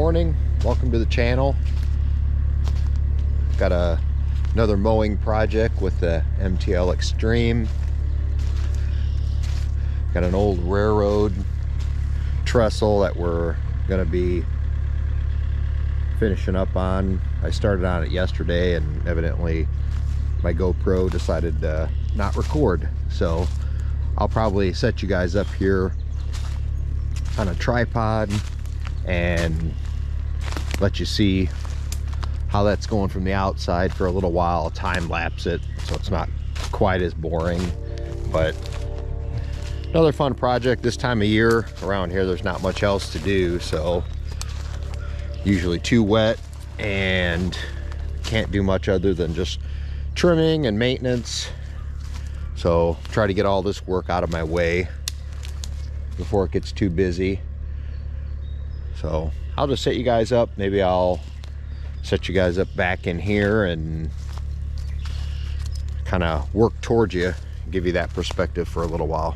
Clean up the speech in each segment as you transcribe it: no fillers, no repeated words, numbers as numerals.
morning, welcome to the channel. Got another mowing project with the MTL Extreme. Got an old railroad trestle that we're gonna be finishing up on. I started on it yesterday and evidently my GoPro decided to not record, so I'll probably set you guys up here on a tripod and let you see how that's going from the outside for a little while. Time lapse it so it's not quite as boring, but another fun project. This time of year around here there's not much else to do, so usually too wet and can't do much other than just trimming and maintenance. So try to get all this work out of my way before it gets too busy. So I'll just set you guys up. Maybe I'll set you guys up back in here and kind of work towards you, give you that perspective for a little while.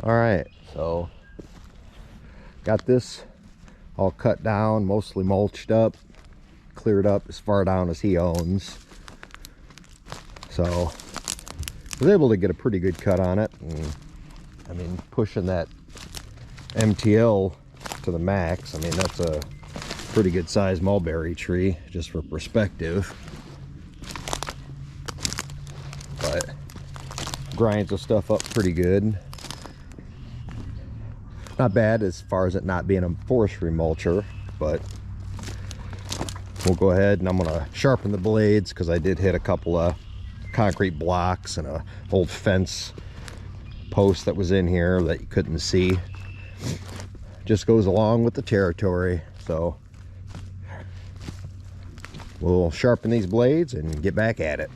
All right, so got this all cut down, mostly mulched up, cleared up as far down as he owns. So I was able to get a pretty good cut on it, and I mean, pushing that MTL to the max, I mean, that's a pretty good sized mulberry tree, just for perspective. But grinds the stuff up pretty good. Not bad as far as it not being a forestry mulcher, but we'll go ahead and I'm gonna sharpen the blades because I did hit a couple of concrete blocks and a old fence post that was in here that you couldn't see. Just goes along with the territory. So we'll sharpen these blades and get back at it.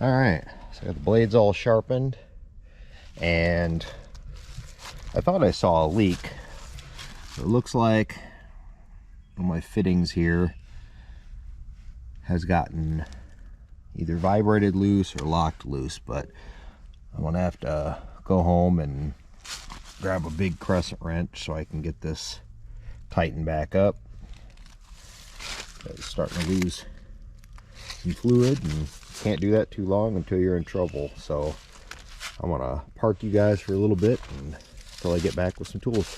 All right, so I got the blades all sharpened, and I thought I saw a leak. It looks like one of my fittings here has gotten either vibrated loose or locked loose, but I'm gonna have to go home and grab a big crescent wrench so I can get this tightened back up. It's starting to lose some fluid, and can't do that too long until you're in trouble. So I'm gonna park you guys for a little bit until I get back with some tools.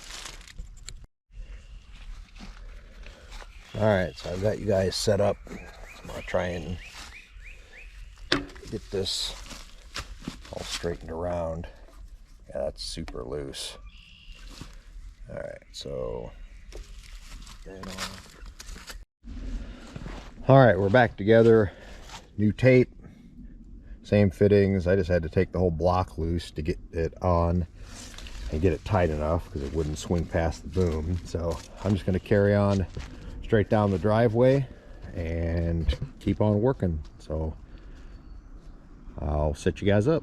All right, so I've got you guys set up. I'm gonna try and get this all straightened around. Yeah, that's super loose. All right, so all right, we're back together. New tape, same fittings. I just had to take the whole block loose to get it on and get it tight enough because it wouldn't swing past the boom. So I'm just going to carry on straight down the driveway and keep on working. So I'll set you guys up.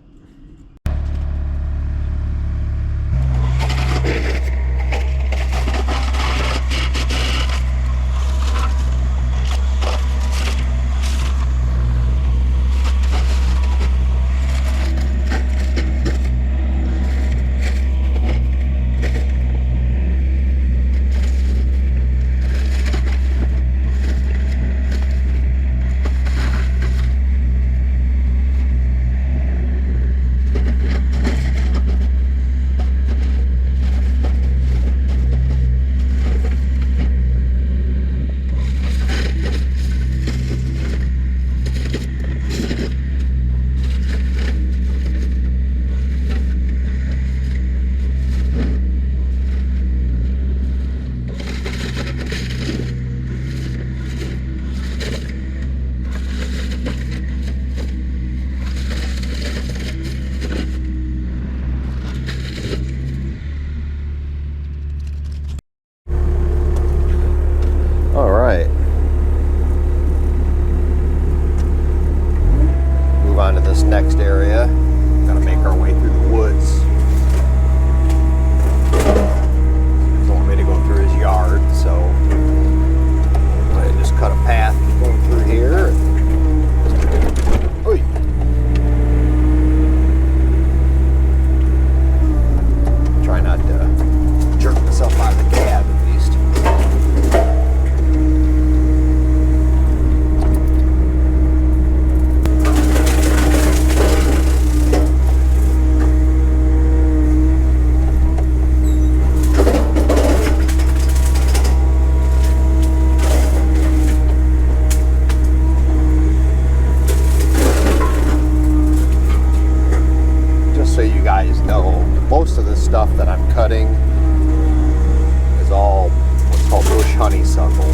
honeysuckle.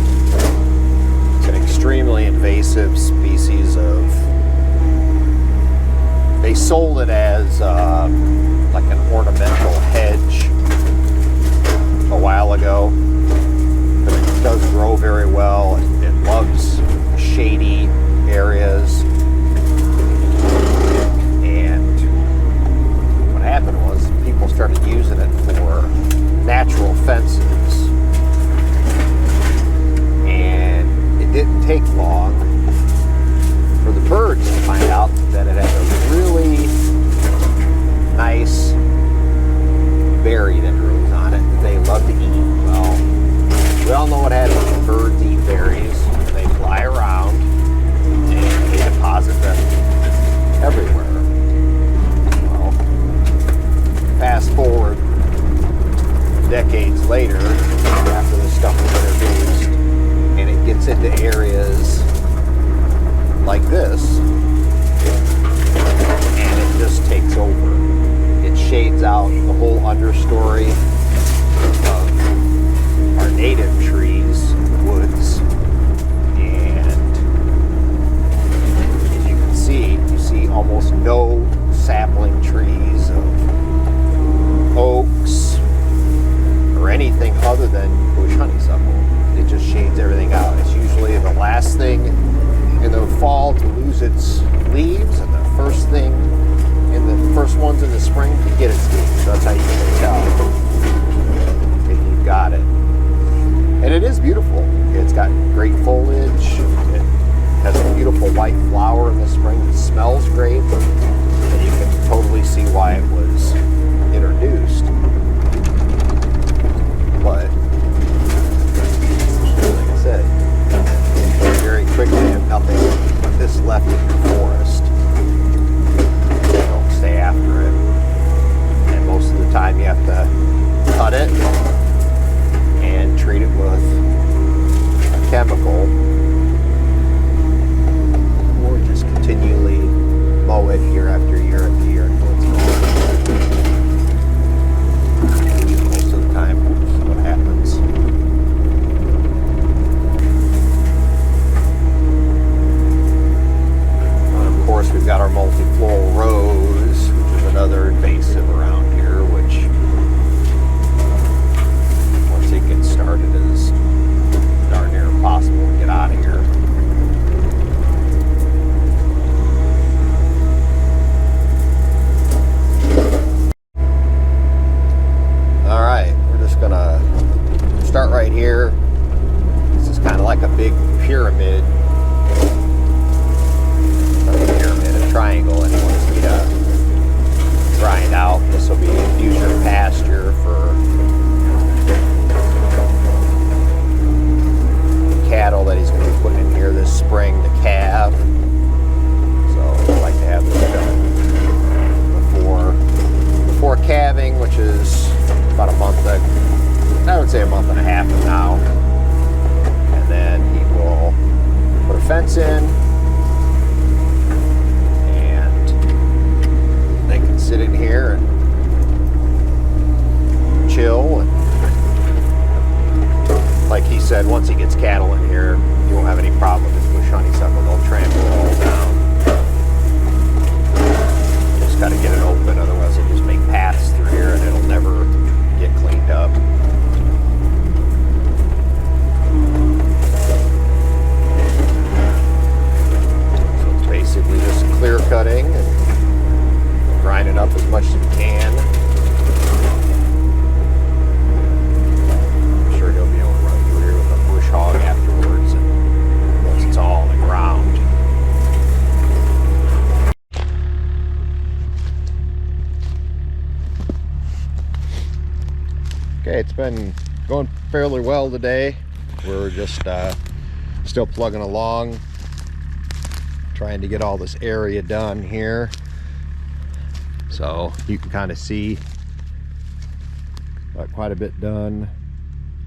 It's an extremely invasive species of, they sold it as like an ornamental hedge a while ago, but it does grow very well. It loves shady areas. And what happened was people started using it for natural fences, and it didn't take long for the birds to find out that it had a really nice berry that grows on it that they love to eat. Well, we all know what happens when birds eat berries. They fly around and they deposit them everywhere. Well, fast forward decades later, after this stuff was introduced, and it gets into areas like this, and it just takes over. It shades out the whole understory of our native trees, woods, and as you can see, you see almost no sapling trees of oaks or anything other than bush honeysuckle. It just shades everything out. It's usually the last thing in the fall to lose its leaves, and the first thing in the first ones in the spring to get its leaves. That's how you can tell that you've got it. And it is beautiful. It's got great foliage. It has a beautiful white flower in the spring. It smells great, and you can totally see why it was introduced. But like I said, very quickly have nothing but this left in your forest. Don't stay after it. And most of the time you have to cut it and treat it with a chemical, or just continually mow it year after year after year until it's gone. Most of the time, that's what happens. Of course, we've got our multifloral rose, which is another invasive around here, which once it gets started is darn near impossible to get out of here. Alright, we're just gonna start right here. This is kind of like a big pyramid. A triangle, and once we grind out, this will be future pasture for cattle that he's going to be putting in here this spring to calve. So I'd like to have this done before calving, which is about a month, I would say a month and a half from now. And then he will put a fence in. Sit in here and chill, and like he said, once he gets cattle in here, you won't have any problem with this bush honeysuckle. They'll trample it all down. You just got to get it open, otherwise it'll just make paths through here and it'll never get cleaned up. So it's basically just clear cutting and grind it up as much as you can. I'm sure he'll be able to run through here with a bush hog afterwards, and once it's all on the ground. Okay, it's been going fairly well today. We're just still plugging along, trying to get all this area done here. So you can kind of see got quite a bit done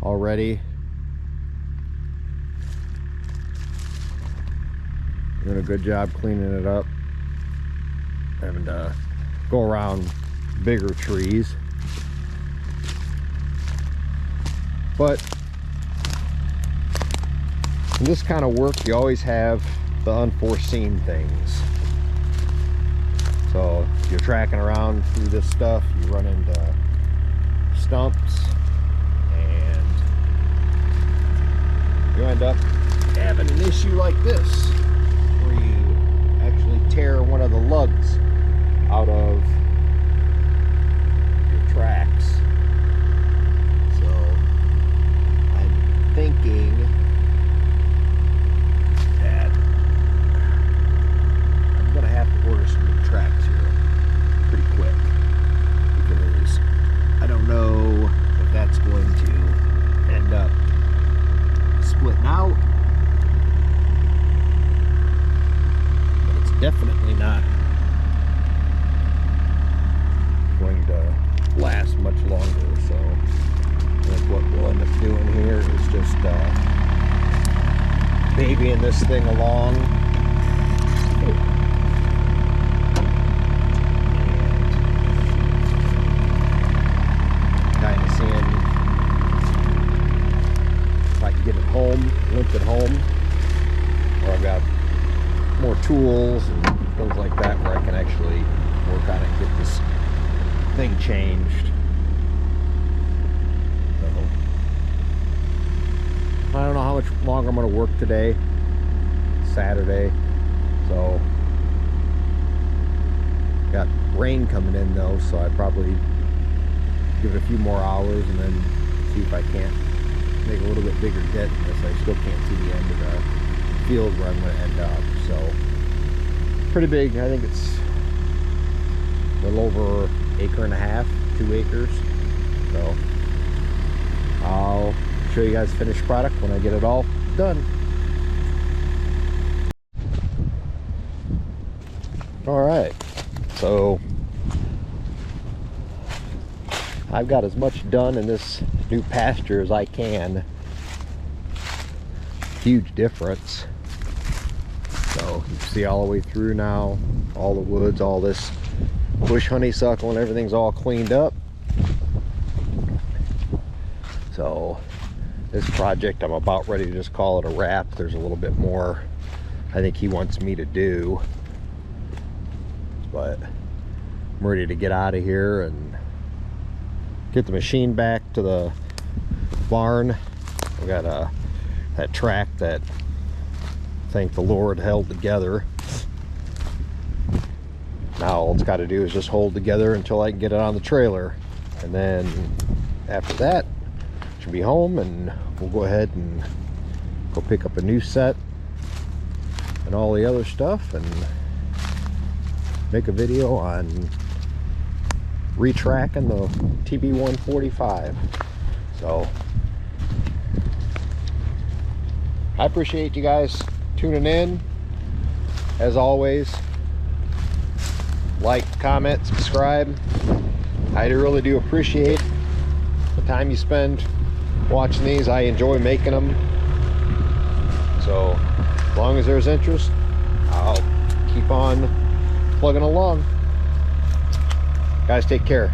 already. Doing a good job cleaning it up. Having to go around bigger trees. In this kind of work, you always have the unforeseen things. So if you're tracking around through this stuff, you run into stumps and you end up having an issue like this where you actually tear one of the lugs out of your tracks. So I'm thinking that I'm gonna have to order some new tracks here pretty quick, because I don't know if that's going to end up splitting out, but it's definitely not going to last much longer. So I think what we'll end up doing here is just babying this thing along. Kind of seeing if I can get it home, limp it home, or I've got more tools and things like that where I can actually work on it and get this thing changed. So I don't know how much longer I'm going to work today. It's Saturday, so got rain coming in though, so I probably give it a few more hours and then see if I can't make a little bit bigger dent in this. I still can't see the end of the field where I'm going to end up. So pretty big. I think it's a little over 1.5 acres, 2 acres. So I'll show you guys the finished product when I get it all done. All right, so I've got as much done in this new pasture as I can. Huge difference. So you can see all the way through now, all the woods, all this bush honeysuckle and everything's all cleaned up. So this project, I'm about ready to just call it a wrap. There's a little bit more I think he wants me to do, but I'm ready to get out of here and get the machine back to the barn. We got that track that, thank the Lord, held together. Now all it's got to do is just hold together until I can get it on the trailer, and then after that should be home, and we'll go ahead and go pick up a new set and all the other stuff and make a video on retracking the TB145. So I appreciate you guys tuning in. As always, like, comment, subscribe. I really do appreciate the time you spend watching these. I enjoy making them, so as long as there's interest, I'll keep on plugging along. Guys, take care.